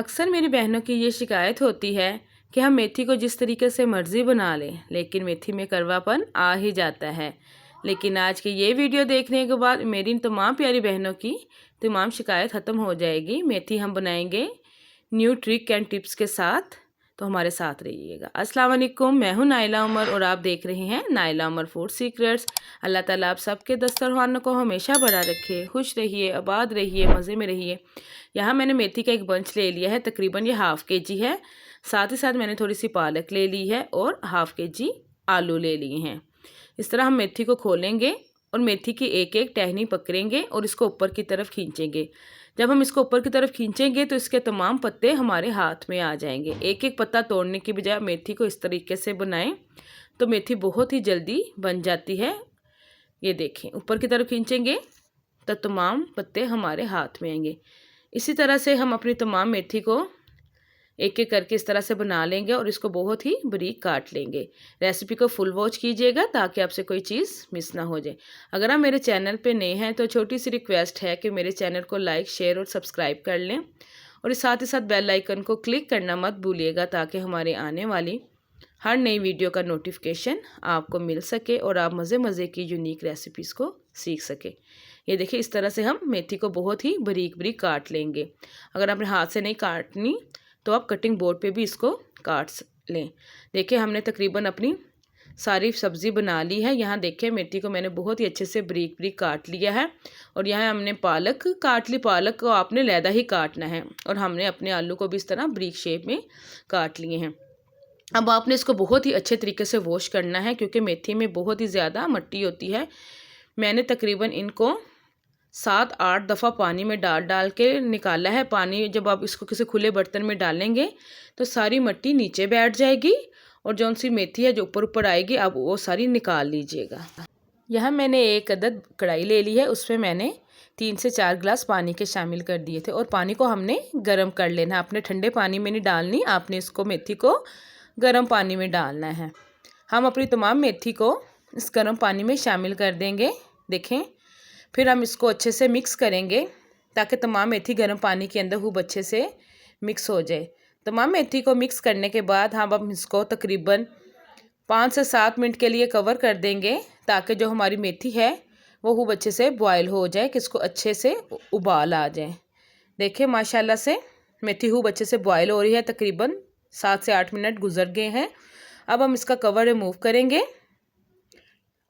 अक्सर मेरी बहनों की ये शिकायत होती है कि हम मेथी को जिस तरीके से मर्ज़ी बना लें, लेकिन मेथी में कड़वापन आ ही जाता है। लेकिन आज की ये वीडियो देखने के बाद मेरी इन तमाम प्यारी बहनों की तमाम शिकायत ख़त्म हो जाएगी। मेथी हम बनाएंगे न्यू ट्रिक एंड टिप्स के साथ, तो हमारे साथ रहिएगा। अस्सलाम वालेकुम, मैं हूँ नाइला उमर और आप देख रहे हैं नाइला उमर फूड सीक्रेट्स। अल्लाह ताला आप सबके दस्तरखान को हमेशा बड़ा रखे, खुश रहिए, आबाद रहिए, मज़े में रहिए। यहाँ मैंने मेथी का एक बंच ले लिया है, तकरीबन ये हाफ़ केजी है। साथ ही साथ मैंने थोड़ी सी पालक ले ली है और हाफ़ केजी आलू ले लिए हैं। इस तरह हम मेथी को खोलेंगे और मेथी की एक एक टहनी पकड़ेंगे और इसको ऊपर की तरफ खींचेंगे। जब हम इसको ऊपर की तरफ खींचेंगे तो इसके तमाम पत्ते हमारे हाथ में आ जाएंगे। एक एक पत्ता तोड़ने की बजाय मेथी को इस तरीके से बनाएं तो मेथी बहुत ही जल्दी बन जाती है। ये देखें, ऊपर की तरफ खींचेंगे तो तमाम पत्ते हमारे हाथ में आएंगे। इसी तरह से हम अपनी तमाम मेथी को एक एक करके इस तरह से बना लेंगे और इसको बहुत ही बारीक काट लेंगे। रेसिपी को फुल वॉच कीजिएगा ताकि आपसे कोई चीज़ मिस ना हो जाए। अगर आप मेरे चैनल पे नए हैं तो छोटी सी रिक्वेस्ट है कि मेरे चैनल को लाइक, शेयर और सब्सक्राइब कर लें और साथ ही साथ बेल आइकन को क्लिक करना मत भूलिएगा ताकि हमारे आने वाली हर नई वीडियो का नोटिफिकेशन आपको मिल सके और आप मज़े मज़े की यूनिक रेसिपीज़ को सीख सके। ये देखिए, इस तरह से हम मेथी को बहुत ही बारीक बारीक काट लेंगे। अगर आपने हाथ से नहीं काटनी तो आप कटिंग बोर्ड पे भी इसको काट लें। देखिए, हमने तकरीबन अपनी सारी सब्ज़ी बना ली है। यहाँ देखिए, मेथी को मैंने बहुत ही अच्छे से बारीक बारीक काट लिया है और यहाँ हमने पालक काट ली। पालक को आपने लैदा ही काटना है और हमने अपने आलू को भी इस तरह बारीक शेप में काट लिए हैं। अब आपने इसको बहुत ही अच्छे तरीके से वॉश करना है क्योंकि मेथी में बहुत ही ज़्यादा मिट्टी होती है। मैंने तकरीबन इनको 7-8 दफ़ा पानी में डाल के निकाला है। पानी जब आप इसको किसी खुले बर्तन में डालेंगे तो सारी मिट्टी नीचे बैठ जाएगी और जो सी मेथी है जो ऊपर ऊपर आएगी आप वो सारी निकाल लीजिएगा। यहाँ मैंने एक अदद कढ़ाई ले ली है, उसमें मैंने 3 से 4 गिलास पानी के शामिल कर दिए थे और पानी को हमने गर्म कर लेना। आपने ठंडे पानी में नहीं डालनी, आपने इसको मेथी को गर्म पानी में डालना है। हम अपनी तमाम मेथी को इस गर्म पानी में शामिल कर देंगे। देखें, फिर हम इसको अच्छे से मिक्स करेंगे ताकि तमाम मेथी गर्म पानी के अंदर खूब अच्छे से मिक्स हो जाए। तमाम मेथी को मिक्स करने के बाद हम इसको तकरीबन 5 से 7 मिनट के लिए कवर कर देंगे ताकि जो हमारी मेथी है वो खूब अच्छे से बॉयल हो जाए, कि इसको अच्छे से उबाल आ जाए। देखिए, माशाल्लाह से मेथी खूब अच्छे से बॉयल हो रही है। तकरीबन 7 से 8 मिनट गुजर गए हैं। अब हम इसका कवर रिमूव करेंगे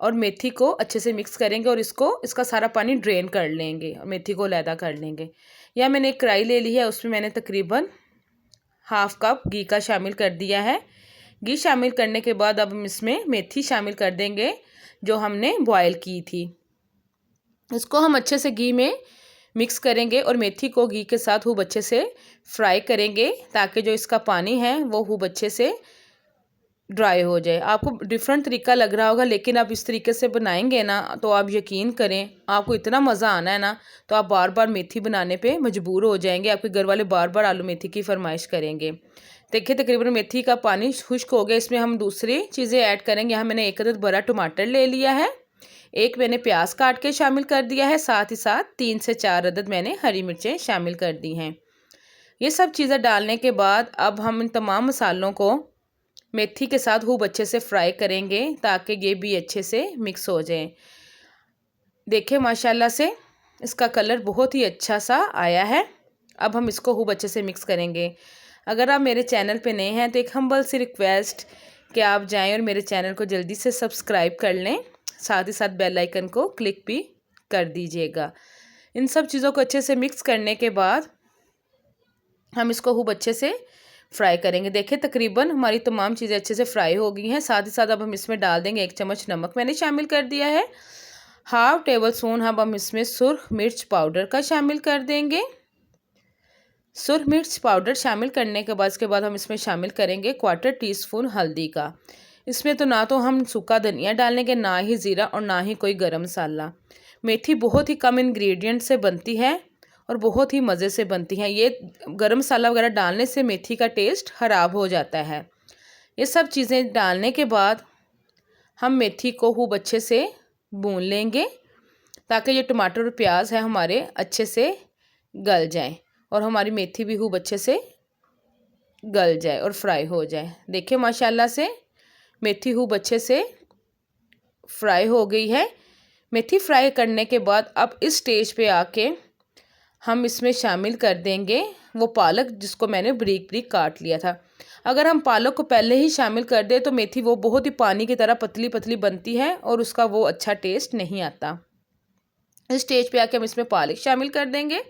और मेथी को अच्छे से मिक्स करेंगे और इसका सारा पानी ड्रेन कर लेंगे और मेथी को अलहदा कर लेंगे। या मैंने एक कढ़ाई ले ली है, उसमें मैंने तकरीबन हाफ़ कप घी का शामिल कर दिया है। घी शामिल करने के बाद अब हम इसमें मेथी शामिल कर देंगे जो हमने बॉयल की थी। इसको हम अच्छे से घी में मिक्स करेंगे और मेथी को घी के साथ खूब अच्छे से फ्राई करेंगे ताकि जो इसका पानी है वो खूब अच्छे से ड्राई हो जाए। आपको डिफरेंट तरीका लग रहा होगा, लेकिन आप इस तरीके से बनाएंगे ना तो आप यकीन करें आपको इतना मज़ा आना है ना, तो आप बार बार मेथी बनाने पे मजबूर हो जाएंगे। आपके घर वाले बार बार आलू मेथी की फरमाइश करेंगे। देखिए, तकरीबन मेथी का पानी खुश्क हो गया। इसमें हम दूसरी चीज़ें ऐड करेंगे। यहाँ मैंने एक अदद बड़ा टमाटर ले लिया है, एक मैंने प्याज काट के शामिल कर दिया है, साथ ही साथ 3 से 4 अदद मैंने हरी मिर्चें शामिल कर दी हैं। ये सब चीज़ें डालने के बाद अब हम इन तमाम मसालों को मेथी के साथ खूब अच्छे से फ्राई करेंगे ताकि ये भी अच्छे से मिक्स हो जाए। देखिए, माशाल्लाह से इसका कलर बहुत ही अच्छा सा आया है। अब हम इसको खूब अच्छे से मिक्स करेंगे। अगर आप मेरे चैनल पे नए हैं तो एक हम्बल सी रिक्वेस्ट कि आप जाएं और मेरे चैनल को जल्दी से सब्सक्राइब कर लें, साथ ही साथ बेल आइकन को क्लिक भी कर दीजिएगा। इन सब चीज़ों को अच्छे से मिक्स करने के बाद हम इसको खूब अच्छे से फ्राई करेंगे। देखिए, तकरीबन हमारी तमाम चीज़ें अच्छे से फ्राई हो गई हैं। साथ ही साथ अब हम इसमें डाल देंगे 1 चम्मच नमक मैंने शामिल कर दिया है। हाफ टेबल स्पून अब हम इसमें सुर्ख मिर्च पाउडर का शामिल कर देंगे। सुर्ख मिर्च पाउडर शामिल करने के बाद हम इसमें शामिल करेंगे 1/4 टीस्पून हल्दी का। इसमें तो ना तो हम सूखा धनिया डालेंगे, ना ही ज़ीरा और ना ही कोई गरम मसाला। मेथी बहुत ही कम इंग्रेडिएंट से बनती है और बहुत ही मज़े से बनती हैं। ये गरम मसाला वगैरह डालने से मेथी का टेस्ट ख़राब हो जाता है। ये सब चीज़ें डालने के बाद हम मेथी को खूब अच्छे से भून लेंगे ताकि ये टमाटर और प्याज है हमारे अच्छे से गल जाएं और हमारी मेथी भी खूब अच्छे से गल जाए और फ्राई हो जाए। देखिए माशाल्लाह से मेथी खूब अच्छे से फ्राई हो गई है। मेथी फ्राई करने के बाद अब इस स्टेज पे आके हम इसमें शामिल कर देंगे वो पालक जिसको मैंने बारीक बारीक काट लिया था। अगर हम पालक को पहले ही शामिल कर दें तो मेथी वो बहुत ही पानी की तरह पतली पतली बनती है और उसका वो अच्छा टेस्ट नहीं आता। इस स्टेज पे आके हम इसमें पालक शामिल कर देंगे।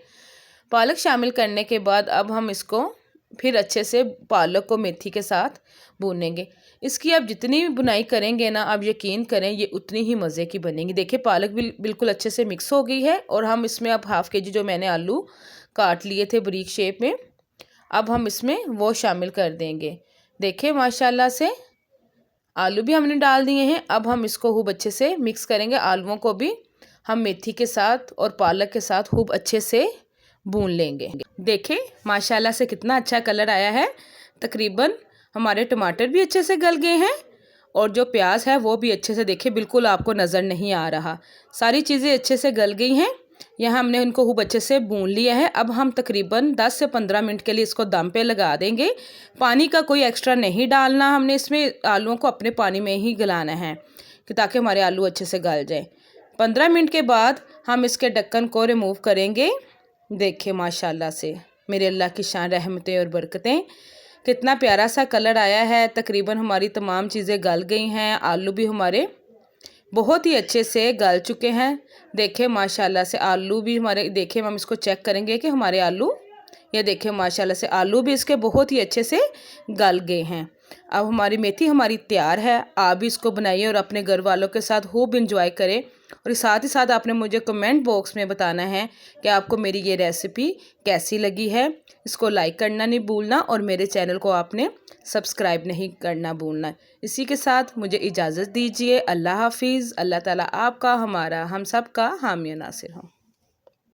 पालक शामिल करने के बाद अब हम इसको फिर अच्छे से पालक को मेथी के साथ भूनेंगे। इसकी आप जितनी भी बुनाई करेंगे ना, आप यकीन करें ये उतनी ही मज़े की बनेगी। देखिए पालक बिल्कुल अच्छे से मिक्स हो गई है और हम इसमें अब हाफ़ केजी जो मैंने आलू काट लिए थे बारीक शेप में, अब हम इसमें वो शामिल कर देंगे। देखिए माशाल्लाह से आलू भी हमने डाल दिए हैं। अब हम इसको खूब अच्छे से मिक्स करेंगे। आलूओं को भी हम मेथी के साथ और पालक के साथ खूब अच्छे से भून लेंगे। देखिए माशाल्लाह से कितना अच्छा कलर आया है। तकरीबन हमारे टमाटर भी अच्छे से गल गए हैं और जो प्याज है वो भी अच्छे से देखिए बिल्कुल आपको नज़र नहीं आ रहा। सारी चीज़ें अच्छे से गल गई हैं। यहाँ हमने उनको खूब अच्छे से भून लिया है। अब हम तकरीबन 10 से 15 मिनट के लिए इसको दम पे लगा देंगे। पानी का कोई एक्स्ट्रा नहीं डालना, हमने इसमें आलूओं को अपने पानी में ही गलाना है कि ताकि हमारे आलू अच्छे से गल जाए। 15 मिनट के बाद हम इसके ढक्कन को रिमूव करेंगे। देखिए माशाल्लाह से मेरे अल्लाह की शान रहमतें और बरकतें, कितना प्यारा सा कलर आया है। तकरीबन हमारी तमाम चीज़ें गल गई हैं। आलू भी हमारे बहुत ही अच्छे से गल चुके हैं। देखिए माशाल्लाह से आलू भी हमारे, देखिए हम इसको चेक करेंगे कि हमारे आलू, ये देखिए माशाल्लाह से आलू भी इसके बहुत ही अच्छे से गल गए हैं। अब हमारी मेथी हमारी तैयार है। आप भी इसको बनाइए और अपने घर वालों के साथ खूब इंजॉय करें। और साथ ही साथ आपने मुझे कमेंट बॉक्स में बताना है कि आपको मेरी ये रेसिपी कैसी लगी है। इसको लाइक करना नहीं भूलना और मेरे चैनल को आपने सब्सक्राइब नहीं करना भूलना। इसी के साथ मुझे इजाज़त दीजिए। अल्लाह हाफिज़। अल्लाह ताला आपका, हमारा, हम सब का हामी नासिर हो।